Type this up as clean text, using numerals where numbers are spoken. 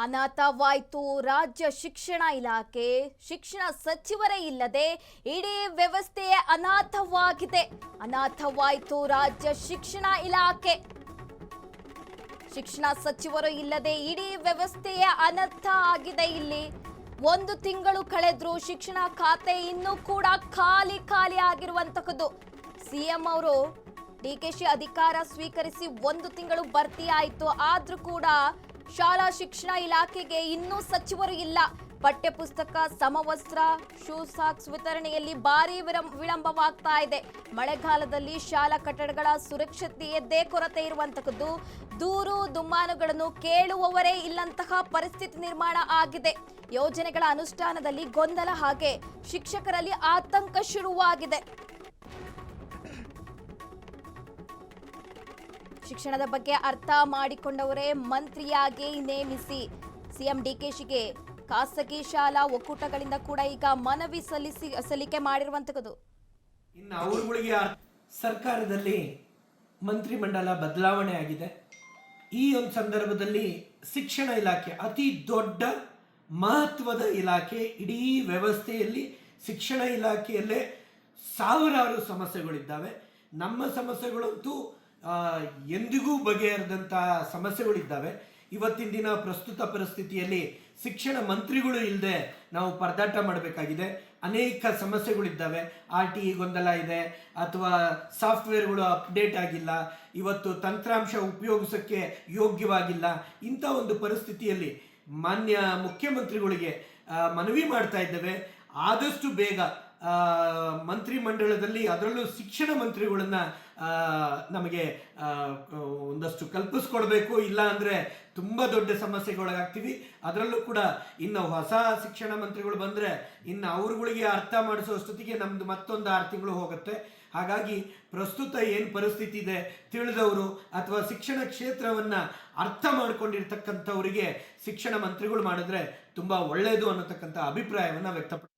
ಅನಾಥವಾಯಿತು ರಾಜ್ಯ ಶಿಕ್ಷಣ ಇಲಾಖೆ. ಶಿಕ್ಷಣ ಸಚಿವರೇ ಇಲ್ಲದೆ ಇಡೀ ವ್ಯವಸ್ಥೆಯೇ ಅನಾಥವಾಗಿದೆ. ಅನಾಥವಾಯಿತು ರಾಜ್ಯ ಶಿಕ್ಷಣ ಇಲಾಖೆ. ಶಿಕ್ಷಣ ಸಚಿವರು ಇಲ್ಲದೆ ಇಡೀ ವ್ಯವಸ್ಥೆಯೇ ಅನರ್ಥ ಆಗಿದೆ. ಇಲ್ಲಿ ಒಂದು ತಿಂಗಳು ಕಳೆದ್ರೂ ಶಿಕ್ಷಣ ಖಾತೆ ಇನ್ನೂ ಕೂಡ ಖಾಲಿ ಆಗಿರುವಂತಹದ್ದು. ಸಿಎಂ ಅವರು ಡಿಕೆಶಿ ಅಧಿಕಾರ ಸ್ವೀಕರಿಸಿ ಒಂದು ತಿಂಗಳು ಭರ್ತಿ ಆಯಿತು. ಆದ್ರೂ ಕೂಡ ಶಾಲಾ ಶಿಕ್ಷಣ ಇಲಾಖೆಗೆ ಇನ್ನೂ ಸಚಿವರು ಇಲ್ಲ. ಪಠ್ಯಪುಸ್ತಕ, ಸಮವಸ್ತ್ರ, ಶೂ ಸಾಕ್ಸ್ ವಿತರಣೆಯಲ್ಲಿ ಭಾರಿ ವಿಳಂಬವಾಗ್ತಾ ಇದೆ. ಮಳೆಗಾಲದಲ್ಲಿ ಶಾಲಾ ಕಟ್ಟಡಗಳ ಸುರಕ್ಷತೆಯದ್ದೇ ಕೊರತೆ ಇರುವಂತಹದ್ದು. ದೂರು ದುಮ್ಮಾನುಗಳನ್ನು ಕೇಳುವವರೇ ಇಲ್ಲಂತಹ ಪರಿಸ್ಥಿತಿ ನಿರ್ಮಾಣ ಆಗಿದೆ. ಯೋಜನೆಗಳ ಅನುಷ್ಠಾನದಲ್ಲಿ ಗೊಂದಲ ಹಾಗೆ ಶಿಕ್ಷಕರಲ್ಲಿ ಆತಂಕ ಶುರುವಾಗಿದೆ. ಶಿಕ್ಷಣದ ಬಗ್ಗೆ ಅರ್ಥ ಮಾಡಿಕೊಂಡವರೇ ಮಂತ್ರಿಯಾಗಿ ನೇಮಿಸಿ. ಸಿಎಂ ಡಿಕೆಶಿಗೆ ಖಾಸಗಿ ಶಾಲಾ ಒಕ್ಕೂಟಗಳಿಂದ ಕೂಡ ಈಗ ಮನವಿ ಸಲ್ಲಿಕೆ ಮಾಡಿರುವಂತದ್ದು. ಇನ್ನು ಅವರುಗಳಿಗೆ ಸರ್ಕಾರದಲ್ಲಿ ಮಂತ್ರಿಮಂಡಲ ಬದಲಾವಣೆ ಆಗಿದೆ. ಈ ಒಂದು ಸಂದರ್ಭದಲ್ಲಿ ಶಿಕ್ಷಣ ಇಲಾಖೆ ಅತಿ ದೊಡ್ಡ ಮಹತ್ವದ ಇಲಾಖೆ. ಇಡೀ ವ್ಯವಸ್ಥೆಯಲ್ಲಿ ಶಿಕ್ಷಣ ಇಲಾಖೆಯಲ್ಲೇ ಸಾವಿರಾರು ಸಮಸ್ಯೆಗಳಿದ್ದಾವೆ. ನಮ್ಮ ಸಮಸ್ಯೆಗಳಂತೂ ಎಂದಿಗೂ ಬಗೆಹರಿದಂತಹ ಸಮಸ್ಯೆಗಳಿದ್ದಾವೆ. ಇವತ್ತಿನ ದಿನ ಪ್ರಸ್ತುತ ಪರಿಸ್ಥಿತಿಯಲ್ಲಿ ಶಿಕ್ಷಣ ಮಂತ್ರಿಗಳು ಇಲ್ಲದೆ ನಾವು ಪರದಾಟ ಮಾಡಬೇಕಾಗಿದೆ. ಅನೇಕ ಸಮಸ್ಯೆಗಳಿದ್ದಾವೆ. RTE ಗೊಂದಲ ಇದೆ, ಅಥವಾ ಸಾಫ್ಟ್ವೇರ್ಗಳು ಅಪ್ಡೇಟ್ ಆಗಿಲ್ಲ, ಇವತ್ತು ತಂತ್ರಾಂಶ ಉಪಯೋಗಿಸೋಕ್ಕೆ ಯೋಗ್ಯವಾಗಿಲ್ಲ. ಇಂಥ ಒಂದು ಪರಿಸ್ಥಿತಿಯಲ್ಲಿ ಮಾನ್ಯ ಮುಖ್ಯಮಂತ್ರಿಗಳಿಗೆ ಮನವಿ ಮಾಡ್ತಾ ಇದ್ದೇವೆ, ಆದಷ್ಟು ಬೇಗ ಮಂತ್ರಿಮಂಡಲದಲ್ಲಿ ಅದರಲ್ಲೂ ಶಿಕ್ಷಣ ಮಂತ್ರಿಗಳನ್ನ ನಮಗೆ ಒಂದಷ್ಟು ಕಲ್ಪಿಸ್ಕೊಡ್ಬೇಕು. ಇಲ್ಲ ಅಂದರೆ ತುಂಬ ದೊಡ್ಡ ಸಮಸ್ಯೆಗೊಳಗಾಗ್ತೀವಿ. ಅದರಲ್ಲೂ ಕೂಡ ಇನ್ನು ಹೊಸ ಶಿಕ್ಷಣ ಮಂತ್ರಿಗಳು ಬಂದರೆ ಇನ್ನು ಅವ್ರುಗಳಿಗೆ ಅರ್ಥ ಮಾಡಿಸೋಷ್ಟೊತ್ತಿಗೆ ನಮ್ದು ಮತ್ತೊಂದು 6 ತಿಂಗಳು ಹೋಗುತ್ತೆ. ಹಾಗಾಗಿ ಪ್ರಸ್ತುತ ಏನು ಪರಿಸ್ಥಿತಿ ಇದೆ ತಿಳಿದವರು ಅಥವಾ ಶಿಕ್ಷಣ ಕ್ಷೇತ್ರವನ್ನು ಅರ್ಥ ಮಾಡ್ಕೊಂಡಿರ್ತಕ್ಕಂಥವರಿಗೆ ಶಿಕ್ಷಣ ಮಂತ್ರಿಗಳು ಮಾಡಿದ್ರೆ ತುಂಬ ಒಳ್ಳೆಯದು ಅನ್ನತಕ್ಕಂಥ ಅಭಿಪ್ರಾಯವನ್ನು ವ್ಯಕ್ತಪಡಿಸ್ತಾರೆ.